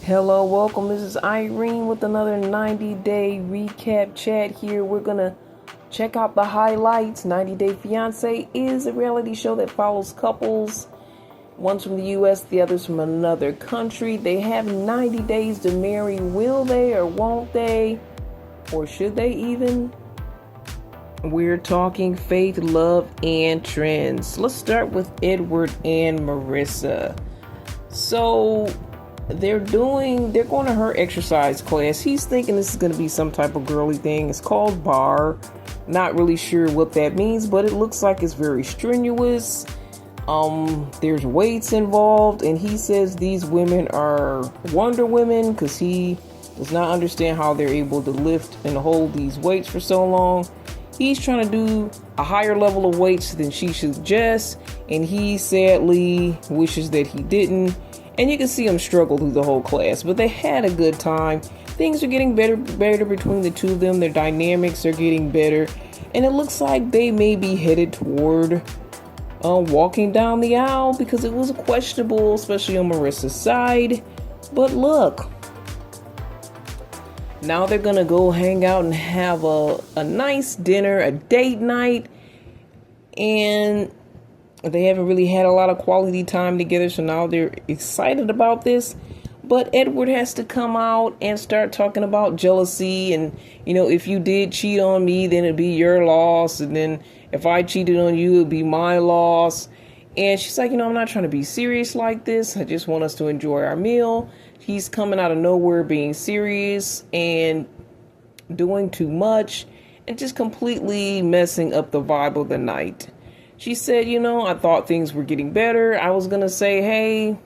Hello, welcome. This is Irene with another 90-day recap chat here. We're going to check out the highlights. 90 Day Fiance is a reality show that follows couples. One's from the U.S., the other's from another country. They have 90 days to marry. Will they or won't they? Or should they even? We're talking faith, love, and trends. Let's start with Edward and Marissa. So they're going to her exercise class. He's thinking this is going to be some type of girly thing. It's called bar. Not really sure what that means, but it looks like it's very strenuous. There's weights involved, and he says these women are Wonder Women because he does not understand how they're able to lift and hold these weights for so long. He's trying to do a higher level of weights than she suggests, and he sadly wishes that he didn't. And you can see them struggle through the whole class, but they had a good time. Things are getting better between the two of them. Their dynamics are getting better, and it looks like they may be headed toward walking down the aisle because it was questionable, especially on Marissa's side. But look, now they're gonna go hang out and have a nice dinner, a date night, and they haven't really had a lot of quality time together, so now they're excited about this. But Edward has to come out and start talking about jealousy, and if you did cheat on me, then it'd be your loss, and then if I cheated on you, it'd be my loss. And she's like, I'm not trying to be serious like this. I just want us to enjoy our meal. He's coming out of nowhere being serious and doing too much and just completely messing up the vibe of the night. She said, I thought things were getting better. I was going to say, hey,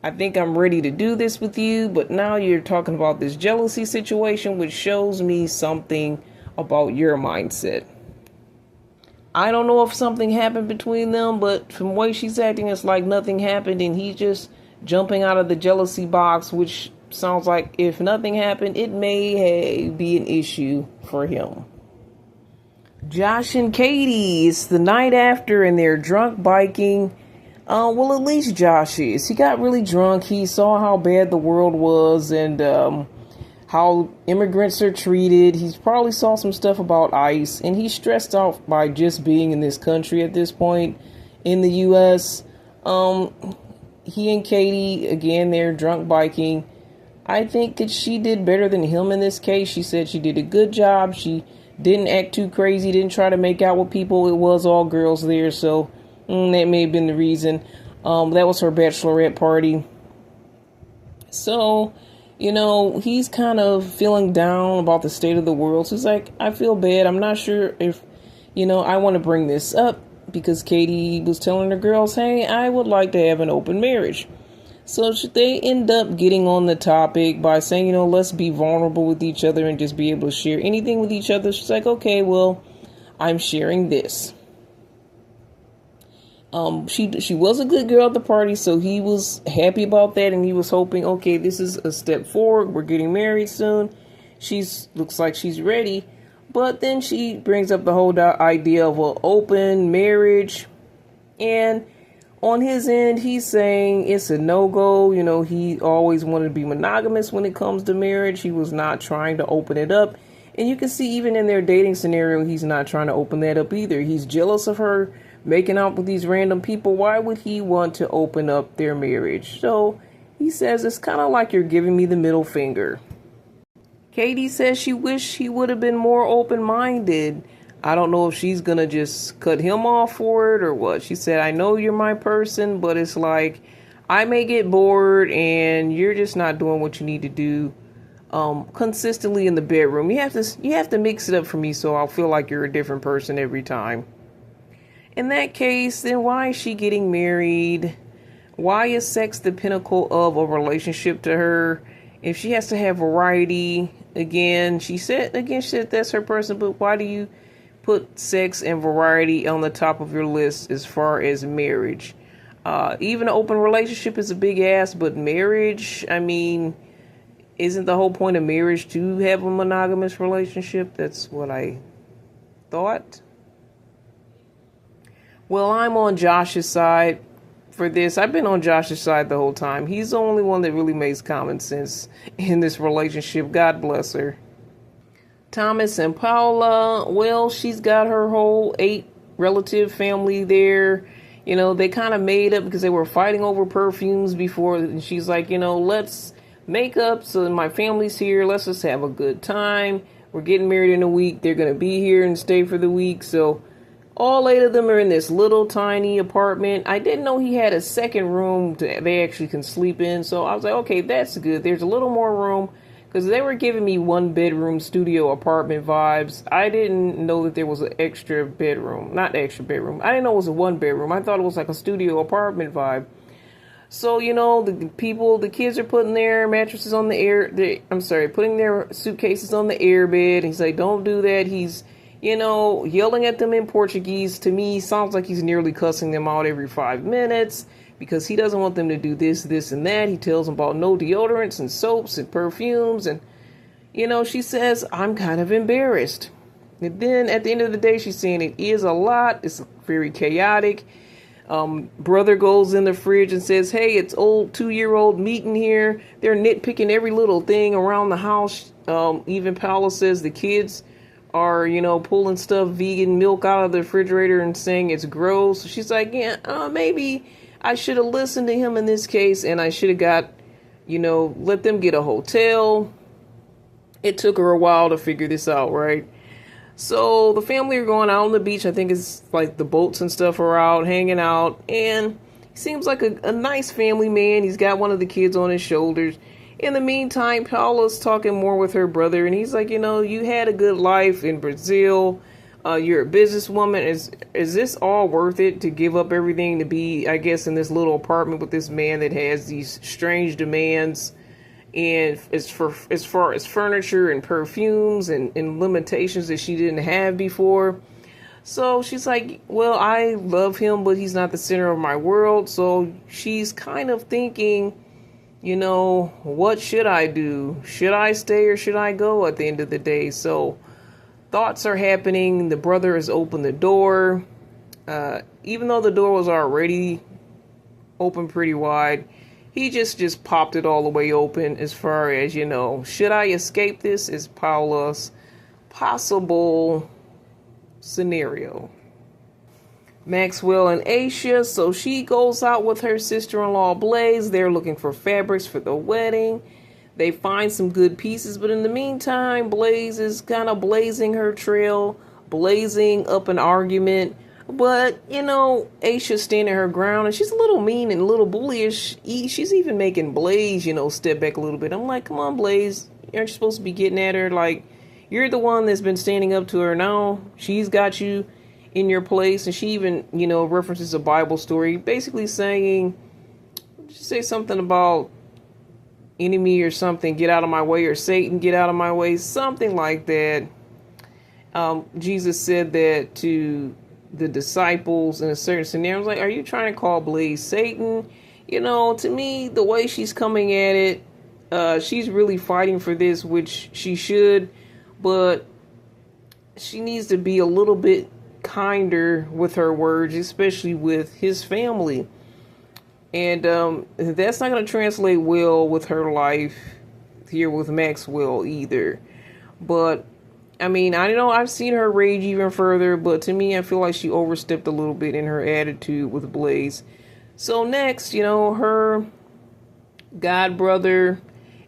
I think I'm ready to do this with you. But now you're talking about this jealousy situation, which shows me something about your mindset. I don't know if something happened between them, but from the way she's acting, it's like nothing happened. And he's just jumping out of the jealousy box, which sounds like if nothing happened, it may be an issue for him. Josh and Katie, it's the night after and they're drunk biking. Well, at least Josh is. He got really drunk. He saw how bad the world was and how immigrants are treated. He's probably saw some stuff about ICE, and he's stressed out by just being in this country at this point in the U.S. He and Katie, again, they're drunk biking. I think that she did better than him in this case. She said she did a good job. She didn't act too crazy, didn't try to make out with people. It was all girls there, so that may have been the reason. That was her bachelorette party. So, he's kind of feeling down about the state of the world. So he's like, I feel bad. I'm not sure if, I want to bring this up because Katie was telling her girls, hey, I would like to have an open marriage. So they end up getting on the topic by saying, let's be vulnerable with each other and just be able to share anything with each other. She's like, okay, well, I'm sharing this. She was a good girl at the party, so he was happy about that, and he was hoping, okay, this is a step forward. We're getting married soon. Looks like she's ready. But then she brings up the whole idea of an open marriage, and on his end, he's saying it's a no-go. He always wanted to be monogamous when it comes to marriage. He was not trying to open it up. And you can see even in their dating scenario, he's not trying to open that up either. He's jealous of her making out with these random people. Why would he want to open up their marriage? So he says, it's kind of like you're giving me the middle finger. Katie says she wished he would have been more open-minded. I don't know if she's going to just cut him off for it or what. She said, I know you're my person, but it's like I may get bored and you're just not doing what you need to do consistently in the bedroom. You have to mix it up for me so I'll feel like you're a different person every time. In that case, then why is she getting married? Why is sex the pinnacle of a relationship to her? If she has to have variety, she said that's her person, but why do you put sex and variety on the top of your list as far as marriage? Even an open relationship is a big ask, but marriage, isn't the whole point of marriage to have a monogamous relationship? That's what I thought. Well, I'm on Josh's side. for this. I've been on Josh's side the whole time. He's the only one that really makes common sense in this relationship. God bless her. Thomas and Paula, well, she's got her whole 8 relative family there. You know, they kind of made up because they were fighting over perfumes before. And she's like, you know, let's make up so my family's here. Let's just have a good time. We're getting married in a week. They're going to be here and stay for the week. So all 8 of them are in this little tiny apartment. I didn't know he had a second room they actually can sleep in. So I was like, okay, that's good. There's a little more room. Because they were giving me 1-bedroom studio apartment vibes. I didn't know that there was an extra bedroom. Not extra bedroom. I didn't know it was a 1-bedroom. I thought it was like a studio apartment vibe. So, you know, the kids are putting their mattresses on putting their suitcases on the air bed. He's like, don't do that. He's, you know, yelling at them in Portuguese. To me, sounds like he's nearly cussing them out every 5 minutes. Because he doesn't want them to do this, this, and that. He tells them about no deodorants and soaps and perfumes. And, you know, she says, I'm kind of embarrassed. And then at the end of the day, she's saying it is a lot. It's very chaotic. Brother goes in the fridge and says, hey, it's old 2-year-old meat in here. They're nitpicking every little thing around the house. Even Paula says the kids are, you know, pulling stuff, vegan milk out of the refrigerator and saying it's gross. She's like, yeah, maybe I should have listened to him in this case, and I should have got, you know, let them get a hotel. It took her a while to figure this out, right? So the family are going out on the beach. I think it's like the boats and stuff are out, hanging out, and he seems like a nice family man. He's got one of the kids on his shoulders. In the meantime, Paula's talking more with her brother, and he's like, you know, you had a good life in Brazil. You're a businesswoman. Is this all worth it to give up everything to be, I guess, in this little apartment with this man that has these strange demands, and as far as furniture and perfumes and limitations that she didn't have before? So she's like, well, I love him, but he's not the center of my world. So she's kind of thinking, you know, what should I do? Should I stay or should I go at the end of the day? So thoughts are happening. The brother has opened the door. Even though the door was already open pretty wide, he just popped it all the way open as far as, you know, should I escape this? Is Paula's possible scenario. Maxwell and Aisha, so she goes out with her sister-in-law Blaze. They're looking for fabrics for the wedding. They find some good pieces, but in the meantime, Blaze is kind of blazing her trail, blazing up an argument. But, you know, Aisha's standing her ground, and she's a little mean and a little bullyish. She's even making Blaze, you know, step back a little bit. I'm like, come on, Blaze. Aren't you supposed to be getting at her? Like, you're the one that's been standing up to her now. She's got you in your place. And she even, you know, references a Bible story, basically saying, just say something about enemy or something, get out of my way, or Satan, get out of my way, something like that. Jesus said that to the disciples in a certain scenario. I was like, are you trying to call Blaze Satan? You know, to me, the way she's coming at it, she's really fighting for this, which she should, but she needs to be a little bit kinder with her words, especially with his family. And that's not going to translate well with her life here with Maxwell either. But, I mean, I know I've seen her rage even further, but to me, I feel like she overstepped a little bit in her attitude with Blaze. So next, you know, her god brother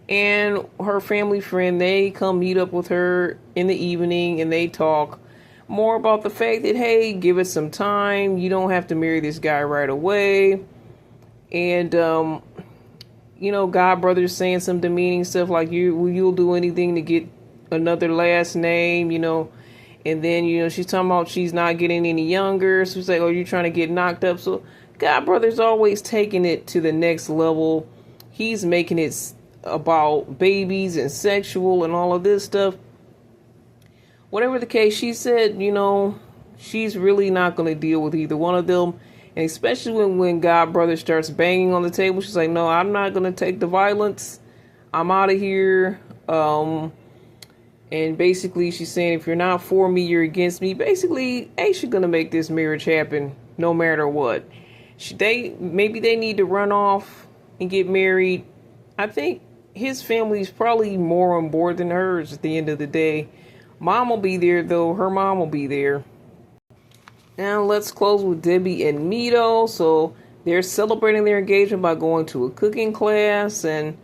and her family friend, they come meet up with her in the evening, and they talk more about the fact that, hey, give it some time. You don't have to marry this guy right away. And, you know, God brother's saying some demeaning stuff like, you'll do anything to get another last name, you know. And then, you know, she's talking about she's not getting any younger. So she's like, oh, you're trying to get knocked up. So God brother's always taking it to the next level. He's making it about babies and sexual and all of this stuff. Whatever the case, she said, you know, she's really not going to deal with either one of them. And especially when God brother starts banging on the table, she's like, no, I'm not going to take the violence. I'm out of here. And basically she's saying, if you're not for me, you're against me. Basically, Aisha going to make this marriage happen no matter what. Maybe they need to run off and get married. I think his family's probably more on board than hers at the end of the day. Mom will be there though. Her mom will be there. Now let's close with Debbie and Mito. So they're celebrating their engagement by going to a cooking class, and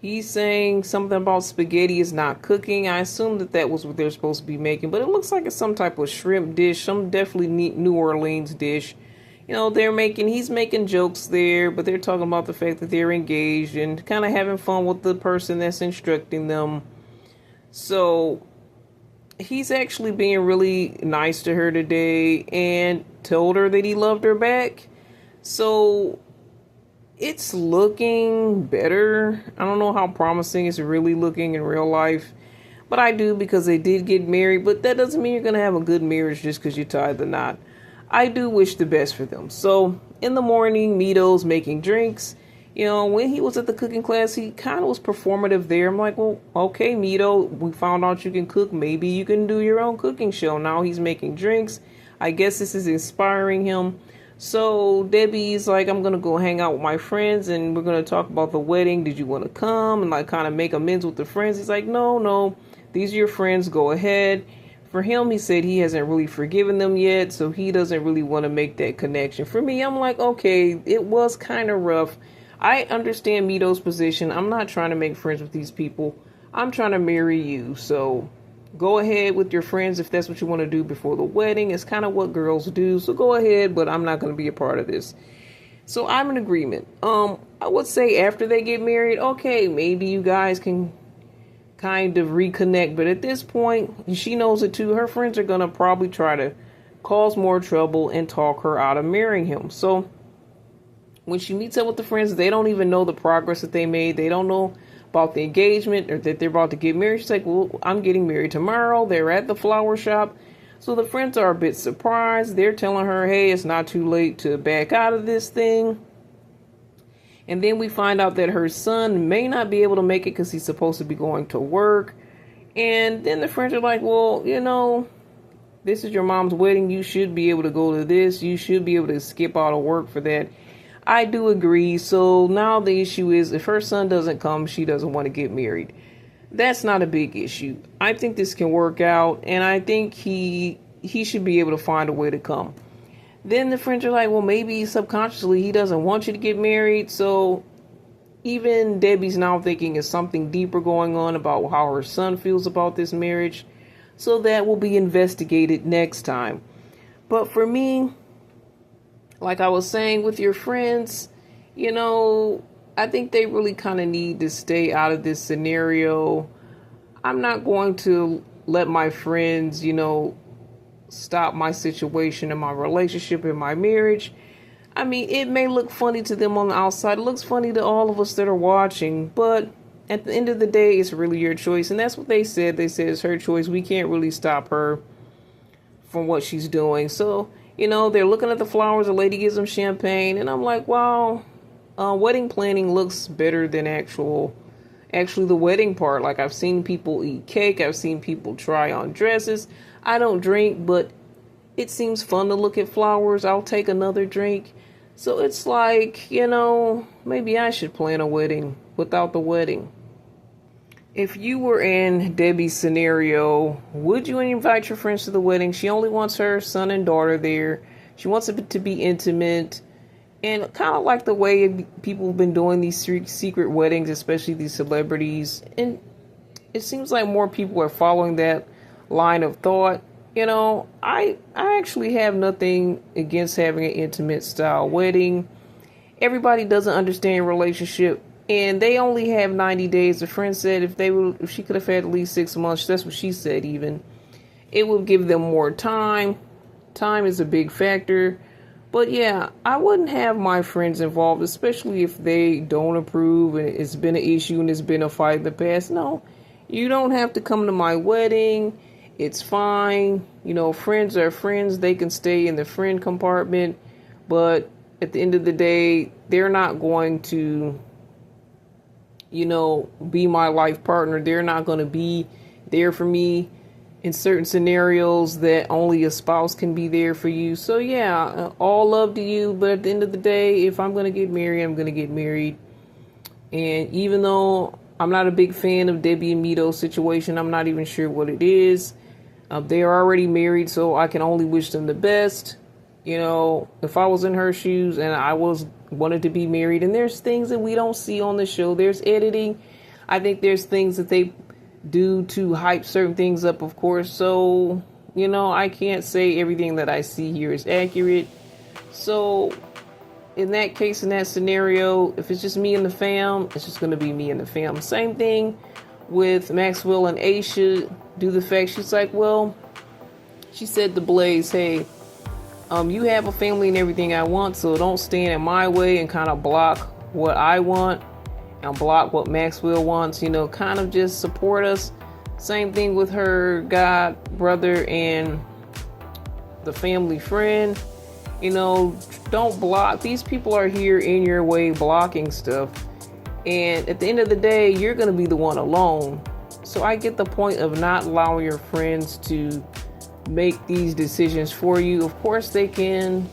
he's saying something about spaghetti is not cooking. I assume that was what they're supposed to be making, but it looks like it's some type of shrimp dish, some definitely neat New Orleans dish. He's making jokes there, but they're talking about the fact that they're engaged and kind of having fun with the person that's instructing them. So he's actually being really nice to her today and told her that he loved her back. So it's looking better. I don't know how promising it's really looking in real life, but I do, because they did get married. But that doesn't mean you're going to have a good marriage just because you tied the knot. I do wish the best for them. So in the morning, Mito's making drinks. When he was at the cooking class, he kind of was performative there. I'm like, well, okay, Mito, we found out you can cook. Maybe you can do your own cooking show. Now he's making drinks. I guess this is inspiring him. So Debbie's like, I'm going to go hang out with my friends and we're going to talk about the wedding. Did you want to come? And like kind of make amends with the friends. He's like, no, these are your friends. Go ahead. For him, he said he hasn't really forgiven them yet, so he doesn't really want to make that connection. For me, I'm like, okay, it was kind of rough. I understand Mito's position. I'm not trying to make friends with these people. I'm trying to marry you. So go ahead with your friends if that's what you want to do before the wedding. It's kind of what girls do. So go ahead, but I'm not going to be a part of this. So I'm in agreement. I would say after they get married, okay, maybe you guys can kind of reconnect. But at this point, she knows it too. Her friends are going to probably try to cause more trouble and talk her out of marrying him. So when she meets up with the friends, they don't even know the progress that they made. They don't know about the engagement or that they're about to get married. She's like, well, I'm getting married tomorrow. They're at the flower shop. So the friends are a bit surprised. They're telling her, hey, it's not too late to back out of this thing. And then we find out that her son may not be able to make it because he's supposed to be going to work. And then the friends are like, well, this is your mom's wedding. You should be able to go to this. You should be able to skip out of work for that. I do agree. So now the issue is, if her son doesn't come, she doesn't want to get married. That's not a big issue. I think this can work out, and I think he should be able to find a way to come. Then the friends are like, well, maybe subconsciously he doesn't want you to get married. So even Debbie's now thinking is something deeper going on about how her son feels about this marriage. So that will be investigated next time. But for me, like I was saying with your friends, I think they really kind of need to stay out of this scenario. I'm not going to let my friends, stop my situation and my relationship and my marriage. I mean, it may look funny to them on the outside. It looks funny to all of us that are watching, but at the end of the day, it's really your choice. And that's what they said. They said it's her choice. We can't really stop her from what she's doing. So, they're looking at the flowers. The lady gives them champagne. And I'm like, wow, wedding planning looks better than actually the wedding part. Like, I've seen people eat cake. I've seen people try on dresses. I don't drink, but it seems fun to look at flowers. I'll take another drink. So it's like, maybe I should plan a wedding without the wedding. If you were in Debbie's scenario, would you invite your friends to the wedding? She only wants her son and daughter there. She wants it to be intimate. And kind of like the way people have been doing these secret weddings, especially these celebrities. And it seems like more people are following that line of thought. I actually have nothing against having an intimate style wedding. Everybody doesn't understand your relationship, and they only have 90 days. A friend said if she could have had at least 6 months, that's what she said even, it would give them more time. Time is a big factor. But yeah, I wouldn't have my friends involved, especially if they don't approve and it's been an issue and it's been a fight in the past. No, you don't have to come to my wedding. It's fine. Friends are friends. They can stay in the friend compartment. But at the end of the day, they're not going to, be my life partner. They're not going to be there for me in certain scenarios that only a spouse can be there for you. So yeah, all love to you. But at the end of the day, if I'm going to get married, I'm going to get married. And even though I'm not a big fan of Debbie and Mito's situation, I'm not even sure what it is. They are already married, so I can only wish them the best. You know, if I was in her shoes and I wanted to be married, and there's things that we don't see on the show. There's editing. I think there's things that they do to hype certain things up, of course. So, you know, I can't say everything that I see here is accurate. So, in that case, in that scenario, if it's just me and the fam, it's just going to be me and the fam. Same thing with Maxwell and Aisha. Do the fact she's like, well, she said to Blaze, hey, you have a family and everything I want, so don't stand in my way and kind of block what I want and block what Maxwell wants. You know, kind of just support us. Same thing with her god brother and the family friend. You know, don't block. These people are here in your way blocking stuff. And at the end of the day, you're going to be the one alone. So I get the point of not allowing your friends to make these decisions for you. Of course, they can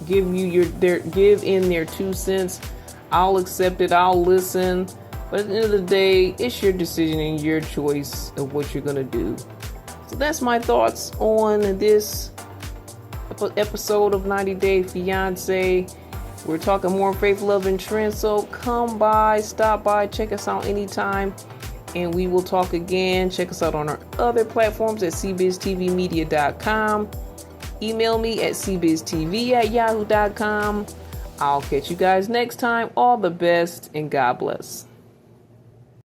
give in their 2 cents. I'll accept it. I'll listen. But at the end of the day, it's your decision and your choice of what you're going to do. So that's my thoughts on this episode of 90 Day Fiance. We're talking more faith, love, and trends. So come by, stop by, check us out anytime. And we will talk again. Check us out on our other platforms at cbiztvmedia.com. Email me at cbiztv@yahoo.com. I'll catch you guys next time. All the best and God bless.